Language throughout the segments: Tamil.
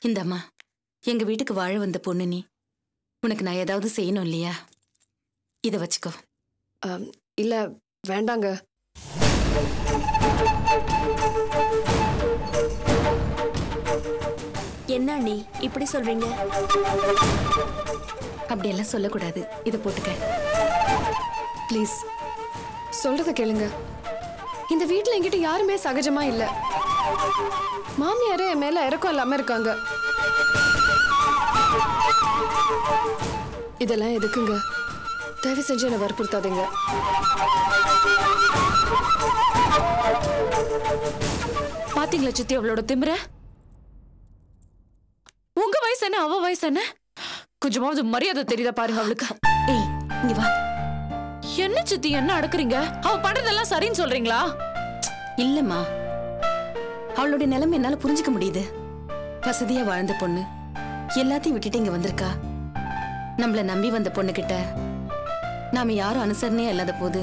இந்தம்மா, எங்க வீட்டுக்கு வாழ வந்த பொண்ணு நீ. உனக்கு நான் ஏதாவது செய்யணும் இல்லையா? இத வச்சுக்கோ. இல்ல வேண்டாங்க. என்ன நீ இப்படி சொல்றீங்க? அப்படியெல்லாம் சொல்லக்கூடாது. இத போட்டுக்க. ப்ளீஸ் சொல்றத கேளுங்க. இந்த வீட்டுல என்கிட்ட யாருமே சகஜமா இல்ல. மாமியாரே என் மேல இறக்கம் இல்லாம இருக்காங்க. இதெல்லாம் எதுக்குங்க? தயவு செஞ்சு என்ன வற்புறுத்தாதீங்க. பாத்தீங்களா சித்தி அவளோட திமிர? உங்க வயசு என்ன, அவ வயசு என்ன? கொஞ்சமாவது மரியாதை தெரியுதா பாருங்க அவளுக்கு. ஏய், இங்க வா. என்ன சித்தி என்ன அடக்குறீங்க? அவ பண்றதெல்லாம் சரின்னு சொல்றீங்களா? இல்லம்மா, அவளுடைய நிலைமை என்னால புரிஞ்சுக்க முடியுது. வசதியா வாழ்ந்த பொண்ணு எல்லாத்தையும் விட்டுட்டு இங்க வந்திருக்கா. நம்மள நம்பி வந்த பொண்ணு கிட்ட நாம யாரும் அனுசரணையா இல்லாத போது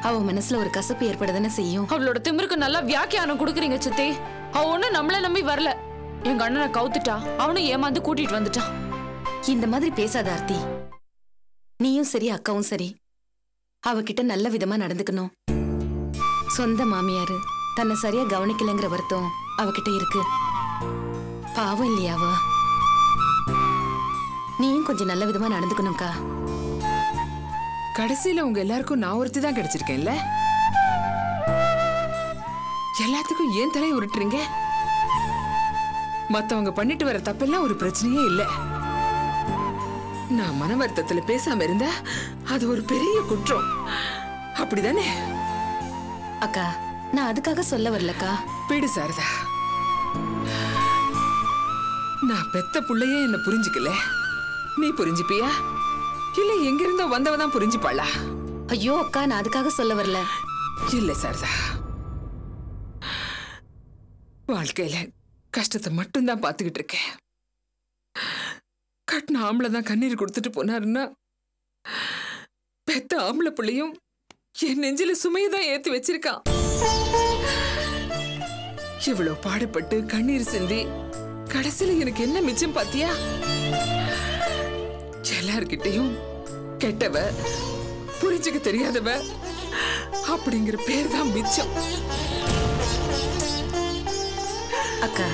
அவ மனசுல ஒரு கசப்பு ஏற்படுதானே செய்யும். அவளோட திமிருக்கு நல்லா வியாக்கியானம் கொடுக்குறீங்க சித்தி. அவ ஒண்ணும் நம்மள நம்பி வரல. எங்க அண்ணனை கவுத்துட்டா, அவனும் ஏமாந்து கூட்டிட்டு வந்துட்டான். இந்த மாதிரி பேசாத ஆர்த்தி. நீயும் சரி, அக்காவும் சரி, அவகிட்ட நல்ல விதமா நடந்துக்கணும். சொந்த மாமியாரு தன்னை சரியா கவனிக்கலங்கிற வருத்தம் அவகிட்ட இருக்கு. பாவம் இல்லையாவ? நீயும் கொஞ்சம் நல்ல விதமா நடந்துக்கணும்க்கா. கடைசியில உங்க எல்லாருக்கும் நான் ஒருத்தி தான் கிடைச்சிருக்கேன்ல. எல்லாத்துக்கும் ஏன் தலையை உருட்டுறீங்க? மத்தவங்க பண்ணிட்டு வர தப்பெல்லாம் ஒரு பிரச்சனையே இல்ல. நான் மன வருத்தத்துல பேசாம இருந்தா அது ஒரு பெரிய குற்றம். அப்படிதானே? அக்கா, நான் அதுக்காக சொல்ல வரலக்கா. பிடு சாரதா, நான் பெத்த புள்ளையே என்ன புரிஞ்சுக்கல. நீ புரிஞ்சுப்பியா? இல்ல எங்க இருந்தோ வந்தவதான் புரிஞ்சுப்பாளா? ஐயோ அக்கா, நான் அதுக்காக சொல்ல வரல. இல்ல சாரதா, வாழ்க்கையில கஷ்டத்தை மட்டும்தான் பாத்துக்கிட்டு இருக்கேன். கட்டின ஆம்பளை தான் கண்ணீர் கொடுத்துட்டு போனாருன்னா பெத்த ஆம்பளை பிள்ளையும் என் நெஞ்சில சுமையதான் ஏத்தி வச்சிருக்கான். இவ்வளவு பாடுபட்டு கண்ணீர் சிந்தி கடைசியில எனக்கு என்ன மிச்சம் பாத்தியா? எல்லார்கிட்டையும் கெட்டவ, புரிஞ்சுக்க தெரியாதவ அப்படிங்கிற பேர் தான் மிச்சம். அக்கா,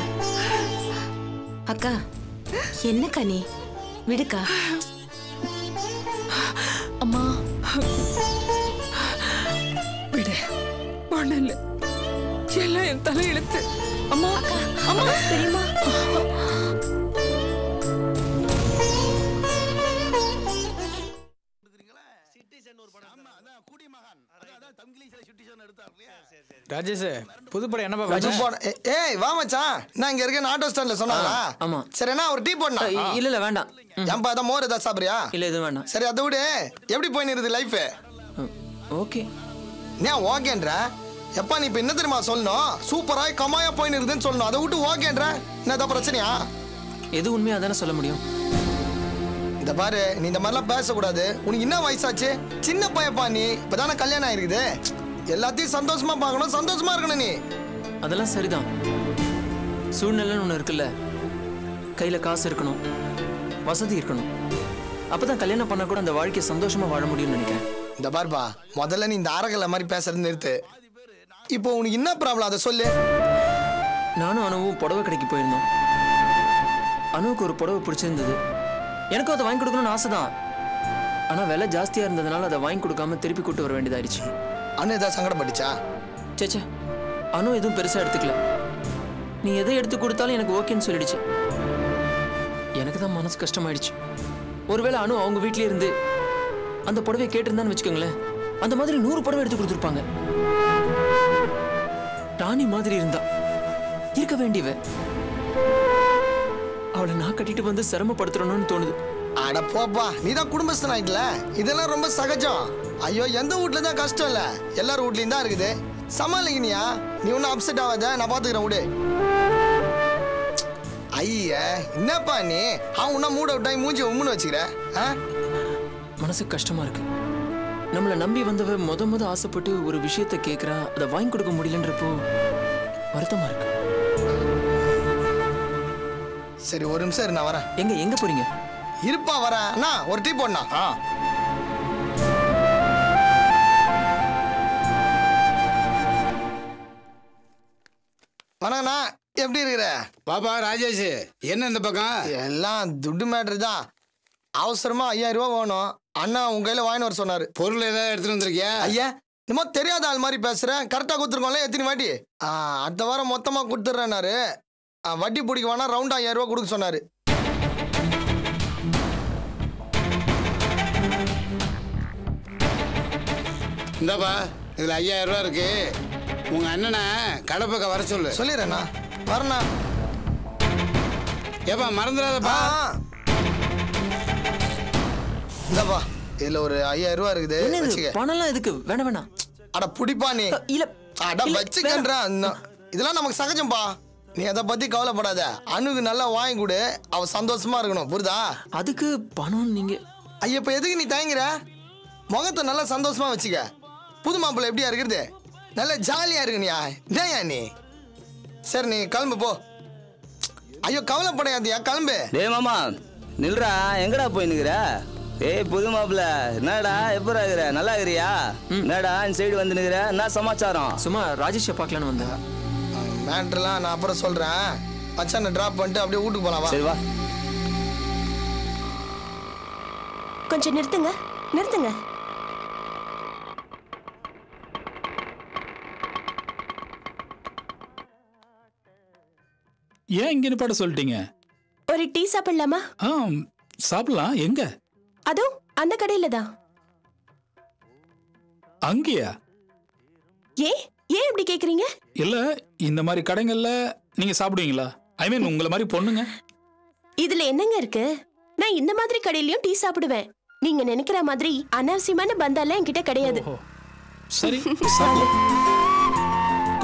அக்கா, என்னக்கா நீ? விடுக்கா. அம்மா விடு, ஒண்ணு இல்ல, எல்லாம் என் தலையெழுத்து. அம்மா, அம்மா தெரியுமா? ராஜேஷ், புது படம் என்ன பாக்க? ஏய் வா மச்சான், நான் இங்க இருக்கேன். ஆட்டோ ஸ்டாண்ட்ல சொன்னாங்களா? ஆமா. சரி, என்ன ஒரு டீ போடணும்? இல்ல இல்ல வேண்டாம். ஏன்பா அத மோர் ஏதாவது சாப்பிடுறியா? இல்ல இது வேண்டாம். சரி அதை விடு, எப்படி போயின்னு லைஃப்? ஓகே. ஏன் ஓகேன்ற? எப்பா நீ இப்ப என்ன தெரியுமா சொல்லணும்? சூப்பரா கமாயா போயின்னு இருக்குதுன்னு சொல்லணும். அதை விட்டு ஓகேன்ற என்னதான் பிரச்சனையா? எது உண்மையா தானே சொல்ல முடியும். இந்த பாரு, நீ இந்த மாதிரிலாம் பேசக்கூடாது. உனக்கு என்ன வயசாச்சு? சின்ன பையப்பா நீ. இப்பதானே கல்யாணம் ஆயிருக்குது. எல்லாத்தையும் சந்தோஷமா பார்க்கணும், சந்தோஷமா இருக்கணும் நீ. அதெல்லாம் சரிதான். சூழ்நிலைன்னு ஒண்ணு இருக்குல்ல. கையில காசு இருக்கணும், வசதி இருக்கணும். அப்பதான் கல்யாணம் பண்ண கூட அந்த வாழ்க்கையை சந்தோஷமா வாழ முடியும்னு நினைக்கிறேன். இந்த பாருப்பா, முதல்ல நீ இந்த ஆரகல்ல மாதிரி பேசுறது நிறுத்து. இப்போ உனக்கு என்ன ப்ராப்ளம் அதை சொல்லு. நானும் அனுவும் புடவை கடைக்கு போயிருந்தோம். அனுவுக்கு ஒரு புடவை பிடிச்சிருந்தது. எனக்கும் அதை வாங்கி கொடுக்கணும்னு ஆசைதான். ஆனா விலை ஜாஸ்தியா இருந்ததுனால அதை வாங்கி கொடுக்காம திருப்பி கூட்டு வர வேண்டியதாயிடுச்சு. அனு ஏதாவது சங்கடப்பட்டுச்சா? சேச்சே, அனு எதுவும் பெருசா எடுத்துக்கல. நீ எதை எடுத்து கொடுத்தாலும் எனக்கு ஓகேன்னு சொல்லிடுச்சு. எனக்கு தான் மனசு கஷ்டமாயிடுச்சு. ஒருவேளை அனு அவங்க வீட்லயே இருந்து அந்த புடவையை கேட்டிருந்தான்னு வச்சுக்கோங்களேன், அந்த மாதிரி 100 புடவை எடுத்து கொடுத்துருப்பாங்க. ராணி மாதிரி இருந்தா இருக்க வேண்டியவ. அவளை நான் கட்டிட்டு வந்து சிரமப்படுத்துறணும்னு தோணுது. அட போப்பா, நீ தான் குடும்பஸ்தன் ஆயிட்டல. இதெல்லாம் ரொம்ப சகஜம். ஐயோ, எந்த வீட்ல தான் கஷ்டம் இல்ல, எல்லாரும் வீட்லயும் தான் இருக்குது. சமாளிக்கினியா? நீ ஒன்னும் அப்செட் ஆகாத, நான் பாத்துக்கிறேன் விடு. ஐயா என்னப்பா நீ? அவன் உன்ன மூட விட்டாய் மூஞ்சி உம்முன்னு வச்சுக்கிற. மனசு கஷ்டமா இருக்கு. நம்மளை நம்பி வந்தவ முத ஆசைப்பட்டு ஒரு விஷயத்தை கேட்கிறா, அதை வாங்கி கொடுக்க முடியலன்றப்போ வருத்தமா இருக்கு. சரி ஒரு நிமிஷம் இரு, நான் வரேன். எங்க போறீங்க? இருப்பா வரேன். அண்ணா ஒரு டீ போடணா. வணக்கண்ணா, எப்படி இருக்கிற? பாப்பா ராஜேஷ், என்ன இந்த பக்கம்? எல்லாம் துட்டு மேட்ரு தான். அவசரமா 5000 ரூபா வேணும். அண்ணா உங்க கையில வாங்கிட்டு வர சொன்னாரு. பொருள் ஏதாவது எடுத்துட்டு வந்திருக்கியா? ஐயா இன்னுமா தெரியாத ஆள் மாதிரி பேசுறேன். கரெக்டா கொடுத்துருக்கோம்ல எத்தனை வாட்டி? அடுத்த வாரம் மொத்தமா கொடுத்துட்றேன்னாரு. வட்டி பிடிக்க வேணா ரவுண்டா 5000 ரூபா கொடுக்க சொன்னாரு. இந்தாப்பா இதுல 5000 ரூபா இருக்கு. உங்க அண்ணனை கடை பக்கம் வர சொல்லு. சொல்லிடுறேண்ணா, வரண்ணா. ஏப்பா மறந்துடாதப்பா. இந்தாப்பா இதுல ஒரு 5000 ரூபா இருக்குது. பணம்லாம் எதுக்கு? வேணாம். அட புடிப்பா நீ. இல்ல அட வச்சுக்கன்றா. இதெல்லாம் நமக்கு சகஜம்பா. நீ அதை பத்தி கவலைப்படாத. அணுக்கு நல்லா வாங்கி கொடு, அவ சந்தோஷமா இருக்கணும். புரியுதா? அதுக்கு பணம் நீங்க ஐயா இப்ப எதுக்கு நீ தயங்குற? முகத்தை நல்லா சந்தோஷமா வச்சுக்க. புது மாப்பிள்ளை எப்படியா இருக்கிறது? நல்லா ஜாலியா இருக்குனியா? இதாயா நீ? சரி நீ கிளம்பு போ. ஐயோ கவலைப்படையாதியா, கிளம்பு. டேய் மாமா நில்றா, எங்கடா போய் நிக்கிற? ஏய் புது மாப்பிள்ள, என்னடா எப்பரா இருக்கிற? நல்லா இருக்கிறியா? என்னடா இந்த சைடு வந்து நிக்கிற? என்ன சமாச்சாரம்? சும்மா ராஜேஷை பார்க்கலான்னு வந்தேன். மேட்ருலாம் நான் அப்புறம் சொல்றேன். மச்சானை டிராப் பண்ணிட்டு அப்படியே வீட்டுக்கு போலாம். சரி வா. கொஞ்சம் நிறுத்துங்க. ஏன் இங்க நிப்பாட்ட சொல்லிட்டீங்க? ஒரு டீ சாப்பிடலாமா? சாப்பிடலாம். எங்க? அதோ அந்த கடையில தான். அங்கேயா? ஏன் இப்படி கேக்குறீங்க? இல்ல இந்த மாதிரி கடைகள்ல நீங்க சாப்பிடுவீங்களா? ஐ மீன் உங்களை மாதிரி பொண்ணுங்க. இதுல என்னங்க இருக்கு? நான் இந்த மாதிரி கடையிலயும் டீ சாப்பிடுவேன். நீங்க நினைக்கிற மாதிரி அனாவசியமான பந்தாலாம் என்கிட்ட கிடையாது. சரி சாப்பிடலாம்.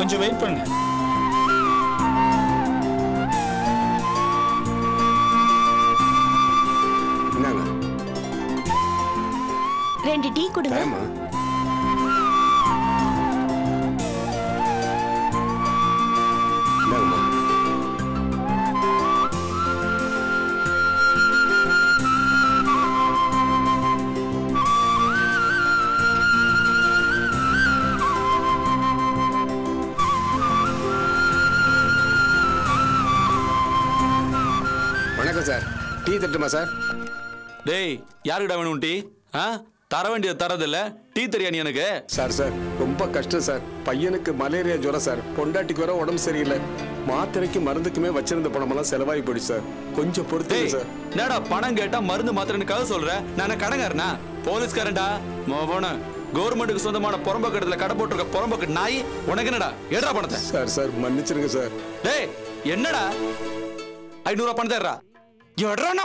கொஞ்சம் வெயிட் பண்ணுங்க. என்னங்க 2 டீ கொடுங்க. வணக்கம் சார், டீ தட்டுமா சார்? டேய் யாருக்கிட்ட வேணும் டீ? தர வேண்டியது தரதில்ல, டீ தெரியா நீ எனக்கு? சார் ரொம்ப கஷ்டம் சார். பையனுக்கு மலேரியா ஜுரம் சார். பொண்டாட்டிக்கு வர உடம்பு சரியில்லை. மாத்திரைக்கு மருந்துக்குமே வச்சிருந்த பணமெல்லாம் செலவாகி போயிடுச்சு சார். கொஞ்சம் பொறுத்து சார். என்னடா பணம் கேட்டா மருந்து மாத்திரைக்காக சொல்ற? நான் கடங்காரனா? போலீஸ்காரன்டா மோன. கவர்மெண்ட்டுக்கு சொந்தமான புறம்போக்கத்துல கடை போட்டிருக்க புறம்போக்கு நாய் உனக்கு என்னடா? ஏடா பணத்தை? சார் மன்னிச்சிருங்க சார். டேய் என்னடா 500 ரூபா பணம் தர்றா? எட்றானா?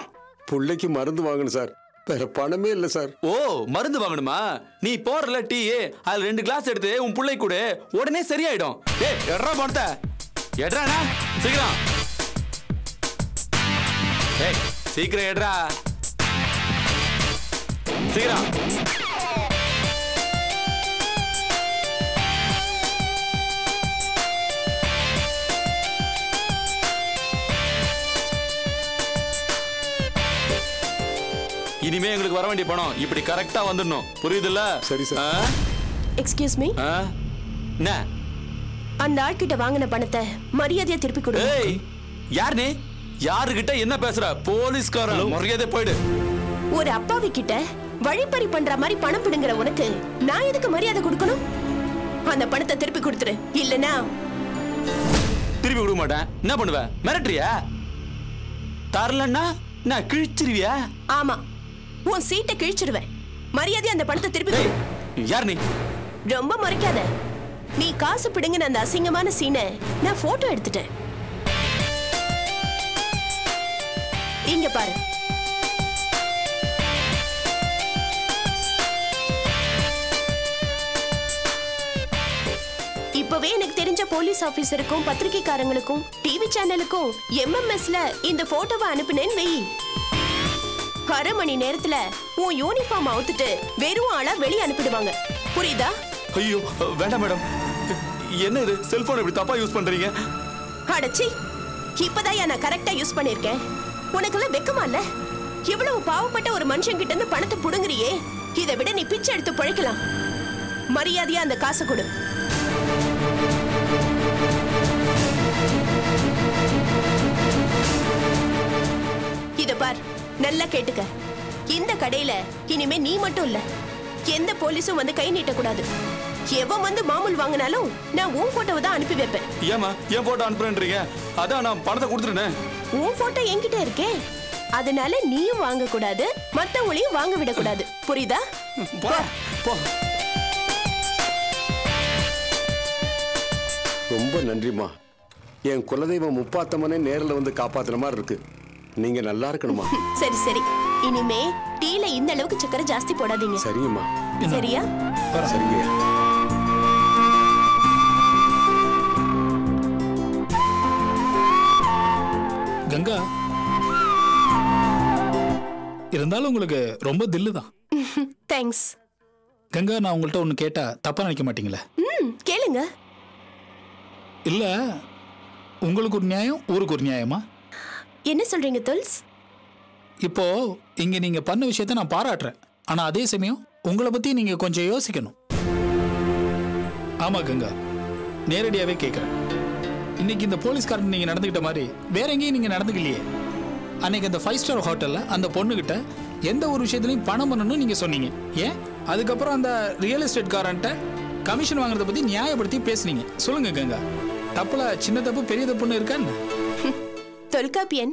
புள்ளைக்கு மருந்து வாங்கணும் சார். வேற பணமே இல்ல சார். ஓ மருந்து வாங்கணுமா? நீ போறல டீ அதுல 2 கிளாஸ் எடுத்து உன் புள்ளை கூட உடனே சரியாயிடும். டேய் எட்றா பணத்தை? எட்றானா? சீக்கிரம். டேய் சீக்கிரம் எட்றா. சீக்கிரம். இனிமே எங்களுக்கு வர வேண்டிய பணம் இப்படி கரெக்டா வந்துடணும். புரியுதுல்ல? சரி சார். Excuse me. என்ன? அந்த ஆள்கிட்ட வாங்கின பணத்தை மரியாதையா திருப்பி கொடு. ஏய் யார் நீ? யாருகிட்ட என்ன பேசுற? போலீஸ்காரன். மரியாதை போயிடு. ஒரு அப்பாவி கிட்ட வழிப்பறி பண்ற மாதிரி பணம் பிடுங்குற உனக்கு நான் எதுக்கு மரியாதை கொடுக்கணும்? அந்த பணத்தை திருப்பி கொடுத்துரு, இல்லனா திருப்பி கொடுக்க மாட்டேன். என்ன பண்ணுவ? மிரட்டுறியா? தரலன்னா நான் கிழிச்சிருவியா? ஆமா, உன் சீட்டை கிழிச்சிடுவேன். மரியாதையா அந்த பணத்தை திருப்பி கொடு. யார் நீ? ரொம்ப மறைக்காத. நீ காசு பிடுங்கின அந்த அசிங்கமான சீனை நான் போட்டோ எடுத்துட்டேன். இங்க பாரு. இப்பவே எனக்கு தெரிஞ்ச போலீஸ் ஆபீசருக்கும் பத்திரிகைக்காரங்களுக்கும் டிவி சேனலுக்கும் MMSல இந்த போட்டோவை அனுப்புனேன்னு வெயி. 1/2 மணி நேரத்துல உன் யூனிஃபார்ம் அவுத்துட்டு வெறும் ஆளா வெளியே அனுப்பிடுவாங்க. புரியுதா? ஐயோ வேண்டாம் மேடம். என்ன இது? செல்போன் இப்படி தப்பா யூஸ் பண்றீங்க? அடச்சி, இப்பதான் நான் கரெக்டா யூஸ் பண்ணிருக்கேன். உனக்கெல்லாம் வெக்கமா இல்ல? இவ்வளவு பாவப்பட்ட ஒரு மனுஷன் கிட்ட இருந்து பணத்தை புடுங்குறியே, இதை விட நீ பிச்சை எடுத்து பழைக்கலாம். மரியாதையா அந்த காசை கொடு. இத பார், நல்லா கேட்டுக்க. இந்த கடையில இனிமே நீ மட்டும் இல்ல, எந்த போலீஸும் வந்து கை நீட்டக்கூடாது. எவன் வந்து மாமூல் வாங்கினாலும் நான் உன் போட்டோவை தான் அனுப்பி வைப்பேன். ஏமா என் போட்டோ அனுப்புறேன்றீங்க? அதான் நான் பணத்தை கொடுத்துட்டேன். உன் போட்டோ என்கிட்ட இருக்கே, அதனால நீயும் வாங்க கூடாது, மத்தவங்களையும் வாங்க விட கூடாது. புரியுதா? ரொம்ப நன்றிம்மா. என் குலதெய்வம் முப்பாத்தம்மனே நேரில் வந்து காப்பாத்துற மாதிரி இருக்கு. நீங்க நல்லா இருக்கணுமா? சரி சரி, இனிமே டீல இந்த அளவுக்கு சக்கரை ஜாஸ்தி போடாதீங்க. சரிங்கம்மா. சரியா? சரிங்க. கங்கா, இருந்தாலும் உங்களுக்கு ரொம்ப தில்லு தான். தேங்க்ஸ். கங்கா, நான் உங்கள்கிட்ட ஒன்று கேட்டா தப்பா நினைக்க மாட்டீங்களா? கேளுங்க. இல்ல, உங்களுக்கு ஒரு நியாயம், ஊருக்கு ஒரு நியாயமா? என்ன சொல்றீங்க துல்ஸ்? இப்போ இங்க நீங்க பண்ண விஷயத்தை நான் பாராட்டுறேன். ஆனா அதே சமயம் உங்களை பத்தி நீங்க கொஞ்சம் யோசிக்கணும். ஆமா கங்கா, நேரடியாவே கேட்கிறேன். இன்னைக்கு இந்த போலீஸ்காரன் நீங்க நடந்துகிட்ட மாதிரி வேற எங்கேயும் நீங்க நடந்துக்கலையே. அன்னைக்கு அந்த 5 ஸ்டார் ஹோட்டல்ல அந்த பொண்ணுகிட்ட எந்த ஒரு விஷயத்துலையும் பணம் பண்ணணும்னு நீங்க சொன்னீங்க. ஏன் அதுக்கப்புறம் அந்த ரியல் எஸ்டேட் காரன்ட்ட கமிஷன் வாங்குறத பத்தி நியாயப்படுத்தி பேசுனீங்க. சொல்லுங்க கங்கா, தப்புல சின்ன தப்பு பெரிய தப்புன்னு இருக்கான்னு? தொல்காப்பியன்,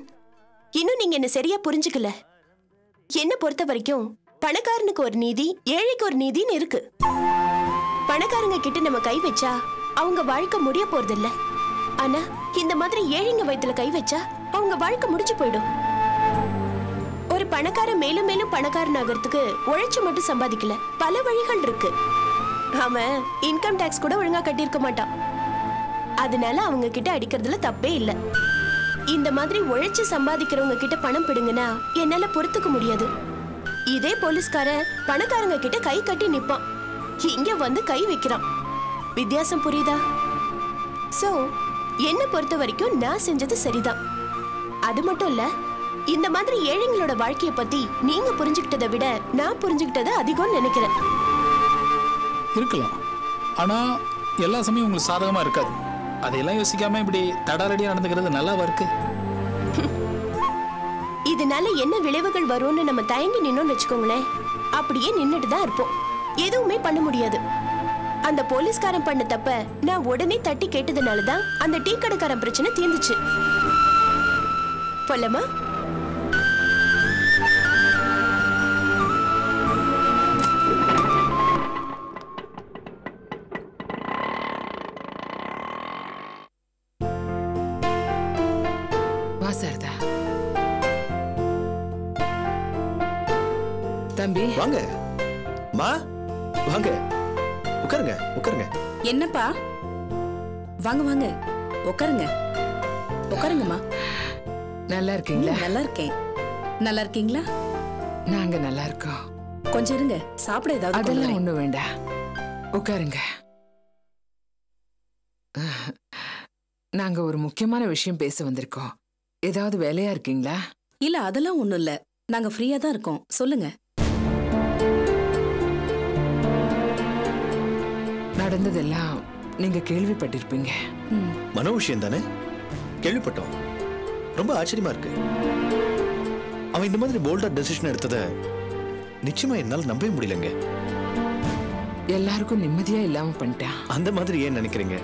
இன்னும் நீங்க என்ன சரியா புரிஞ்சுக்கல. என்ன பொறுத்த வரைக்கும் பணக்காரனுக்கு ஒரு நீதி, ஏழைக்கு ஒரு நீதின்னு இருக்கு. பணக்காரங்க கிட்ட நம்ம கை வச்சா அவங்க வாழ்க்கை முடிய போறது இல்ல. ஆனா இந்த மாதிரி ஏழைங்க வயித்துல கை வச்சா அவங்க வாழ்க்கை முடிஞ்சு போயிடும். ஒரு பணக்காரன் மேலும் மேலும் பணக்காரன் ஆகிறதுக்கு உழைச்சு மட்டும் சம்பாதிக்கல, பல வழிகள் இருக்கு. அவன் இன்கம் டாக்ஸ் கூட ஒழுங்கா கட்டியிருக்க மாட்டான். அதனால அவங்க கிட்ட அடிக்கிறதுல தப்பே இல்ல. இந்த மாதிரி உழைச்சு சம்பாதிக்கிறவங்க கிட்ட பணம் பிடுங்கன்னா என்னால பொறுத்துக்க முடியாது. இதே போலீஸ்கார பணக்காரங்க கிட்ட கை கட்டி நிப்பான், இங்க வந்து கை வைக்கிறான். வித்தியாசம் புரியுதா? சோ என்ன பொறுத்த வரைக்கும் நான் செஞ்சது சரிதான். அது மட்டும் இல்ல, இந்த மாதிரி ஏழைங்களோட வாழ்க்கைய பத்தி நீங்க புரிஞ்சுக்கிட்டதை விட நான் புரிஞ்சுக்கிட்டது அதிகம்னு நினைக்கிறேன். இருக்கலாம், ஆனா எல்லா சமயம் உங்களுக்கு சாதகமா இருக்காது. அதையெல்லாம் யோசிக்காம இப்படி தடாரடியா நடந்துக்கிறது நல்லாவா இருக்கு? இதனால என்ன விளைவுகள் வரும்னு நம்ம தயங்கி நின்னோம்னு வச்சுக்கோங்களேன், அப்படியே நின்னுட்டு தான் இருப்போம். எதுவுமே பண்ண முடியாது. அந்த போலீஸ்காரன் பண்ண தப்ப நான் உடனே தட்டி கேட்டதுனாலதான் அந்த டீ கடைக்காரன் பிரச்சனை தீர்ந்துச்சு. போலாமா? சாரதா, தம்பி வாங்க. மா வாங்க, உட்காருங்க உட்காருங்க. என்னப்பா? வாங்க வாங்க, உட்காருங்க உட்காருங்கம்மா. நல்லா இருக்கீங்களா? நல்லா இருக்கேன். நல்லா இருக்கீங்களா? நாங்க நல்லா இருக்கோம். கொஞ்சம் இருங்க, சாப்பிட ஏதாவது. அதெல்லாம் ஒண்ணும் வேண்டாம், உட்காருங்க. நாங்க ஒரு முக்கியமான விஷயம் பேச வந்திருக்கோம். ஏதாவது வேலையா இருக்கீங்களா? இல்ல, அதெல்லாம் ஒண்ணும் இல்ல, நாங்க ஃப்ரீயா தான் இருக்கோம். சொல்லுங்க. நடந்ததெல்லாம் நீங்க கேள்விப்பட்டிருப்பீங்க. மனோ விஷயம் தானே? கேள்விப்பட்டோம். ரொம்ப ஆச்சரியமா இருக்கு. அவன் இந்த மாதிரி போல்டா டெசிஷன் எடுத்தத நிச்சயமா என்னால நம்பவே முடியலங்க. எல்லாருக்கும் நிம்மதியா இல்லாம பண்ணிட்டான். அந்த மாதிரி ஏன் நினைக்கிறீங்க?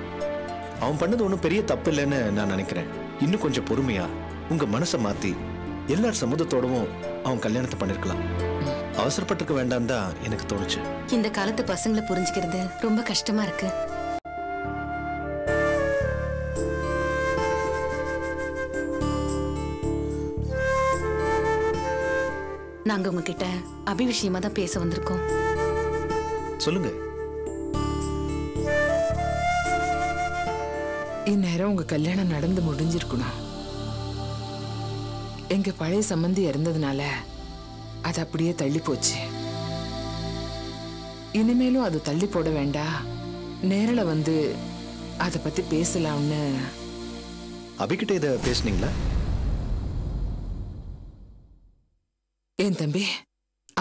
அவன் பண்ணது ஒன்றும் பெரிய தப்பு இல்லைன்னு நான் நினைக்கிறேன். இன்னும் கொஞ்சம் பொறுமையா உங்க மனசை மாத்தி எல்லார் சம்மதத்தோடவும் அவன் கல்யாணத்தை பண்ணிருக்கலாம். அவசரப்பட்டிருக்க வேண்டாம் தான் எனக்கு தோணுச்சு. இந்த காலத்து பசங்களை புரிஞ்சுக்கிறது ரொம்ப கஷ்டமா இருக்கு. நாங்க உங்ககிட்ட அபி விஷயமா தான் பேச வந்திருக்கோம். சொல்லுங்க. இந்நேரம் உங்க கல்யாணம் நடந்து முடிஞ்சிருக்கணும். எங்க பழைய சம்பந்தி இறந்ததுனால அது அப்படியே தள்ளி போச்சு. இனிமேலும் அது தள்ளி போட வேண்டாம், நேரில் வந்து அதை பத்தி பேசலாம்னு அபிகிட்ட இதை பேசுனீங்களா? ஏன் தம்பி,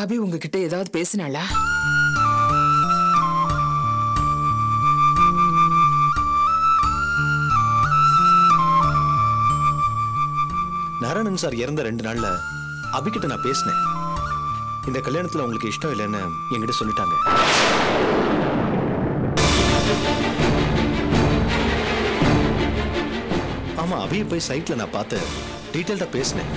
அபி உங்ககிட்ட ஏதாவது பேசினாளா? நாராயணன் சார் இறந்த 2 நாள்ல அபிகிட்ட நான் பேசினேன். இந்த கல்யாணத்துல உங்களுக்கு இஷ்டம் இல்லைன்னு என்கிட்ட சொல்லிட்டாங்க. ஆமா, அபியை போய் சைட்ல நான் பார்த்து டீட்டெயில்டா பேசினேன்.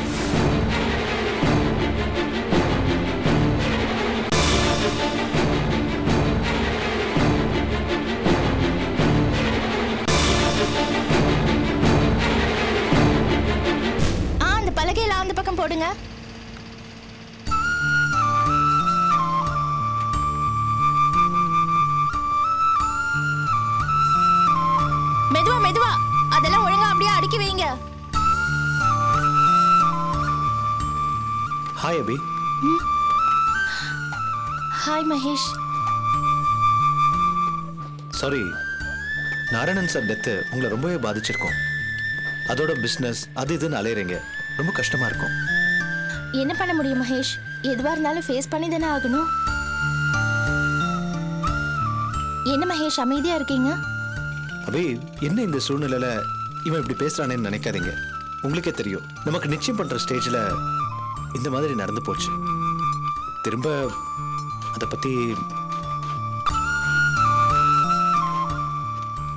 அந்த பலகையில அந்த பக்கம் போடுங்க. மெதுவா மெதுவா, அதெல்லாம் ஒழுங்கா அப்படியே அடுக்கி வைங்க. Hi Abhi. Hi Mahesh. Sorry, Narayanan sir death உங்களை ரொம்பவே பாதிச்சிருக்கோம். அதோட பிசினஸ் அது இதுன்னு அலையறீங்க, ரொம்ப கஷ்டமா இருக்கும். என்ன பண்ண முடியும் மகேஷ், எதுவா இருந்தாலும் ஃபேஸ் பண்ணி தானே ஆகணும். என்ன மகேஷ் அமைதியா இருக்கீங்க? அபி, என்ன இந்த சூழ்நிலையில இவன் இப்படி பேசுறானேன்னு நினைக்காதீங்க. உங்களுக்கே தெரியும், நமக்கு நிச்சயம் பண்ற ஸ்டேஜ்ல இந்த மாதிரி நடந்து போச்சு. திரும்ப அத பத்தி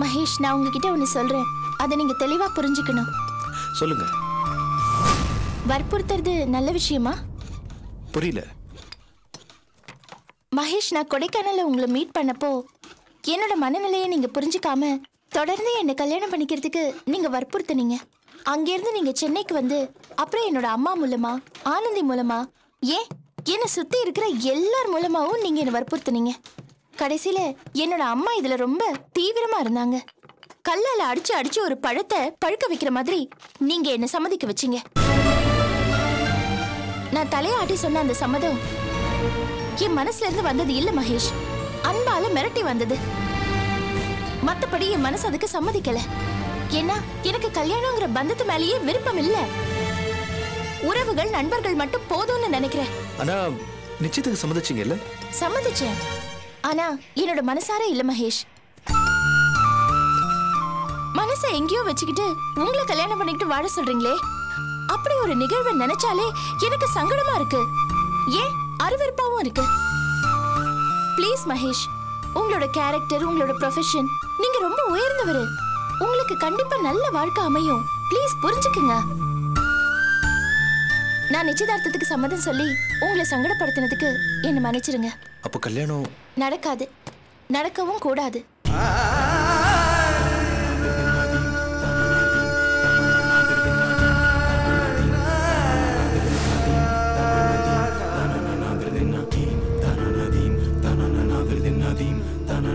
மகேஷ், நான் உங்ககிட்ட ஒன்னு சொல்றேன், அதை நீங்க தெளிவா புரிஞ்சுக்கணும். சொல்லுங்க. வற்புறுத்துறது நல்ல விஷயமா? புரியல. மகேஷ், நான் கொடைக்கானல்ல உங்களை மீட் பண்ணப்போ என்னோட மனநிலையை நீங்க புரிஞ்சுக்காம தொடர்ந்து என்னை கல்யாணம் பண்ணிக்கிறதுக்கு நீங்க வற்புறுத்துனீங்க. அங்கிருந்து நீங்க சென்னைக்கு வந்து அப்புறம் என்னோட அம்மா மூலமா, ஆனந்தி மூலமா, ஏன் என்னை சுத்தி இருக்கிற எல்லார் மூலமாவும் நீங்க என்ன வற்புறுத்துனீங்க. கடைசியில என்னோட அம்மா இதுல ரொம்ப தீவிரமா இருந்தாங்க. கல்லால அடிச்சு அடிச்சு ஒரு பழத்தை பழுக்க வைக்கிற மாதிரி நீங்க என்ன சம்மதிக்க வச்சீங்க. நான் தலையாட்டி சொன்ன அந்த சம்மதம் என் மனசுல இருந்து வந்தது இல்ல மகேஷ், அன்பால மிரட்டி வந்தது. மத்தபடி என் மனசு அதுக்கு சம்மதிக்கல. ஏன்னா எனக்கு கல்யாணங்கிற பந்தத்து மேலேயே விருப்பம் இல்ல. உறவுகள், நண்பர்கள் மட்டும் போதும்னு நினைக்கிறேன். ஆனா நிச்சயத்துக்கு சம்மதிச்சீங்கல்ல? சம்மதிச்சேன், ஆனா என்னோட மனசார இல்ல மகேஷ். மனசை எங்கேயோ வச்சுக்கிட்டு உங்களை கல்யாணம் பண்ணிக்கிட்டு வாழ சொல்றீங்களே, அப்படி ஒரு நிகழ்வை நினைச்சாலே எனக்கு சங்கடமா இருக்கு, ஏன் அருவருப்பாவும் இருக்கு. ப்ளீஸ் மகேஷ், உங்களோட கேரக்டர், உங்களோட ப்ரொஃபஷன், நீங்க ரொம்ப உயர்ந்தவர். உங்களுக்கு கண்டிப்பா நல்ல வாழ்க்கை அமையும். ப்ளீஸ் புரிஞ்சுக்குங்க. நான் நிச்சயதார்த்தத்துக்கு சம்மதம் சொல்லி உங்களை சங்கடப்படுத்தினதுக்கு என்ன மன்னிச்சிருங்க. அப்போ கல்யாணம் நடக்காது, நடக்கவும் கூடாது.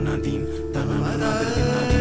Nadim,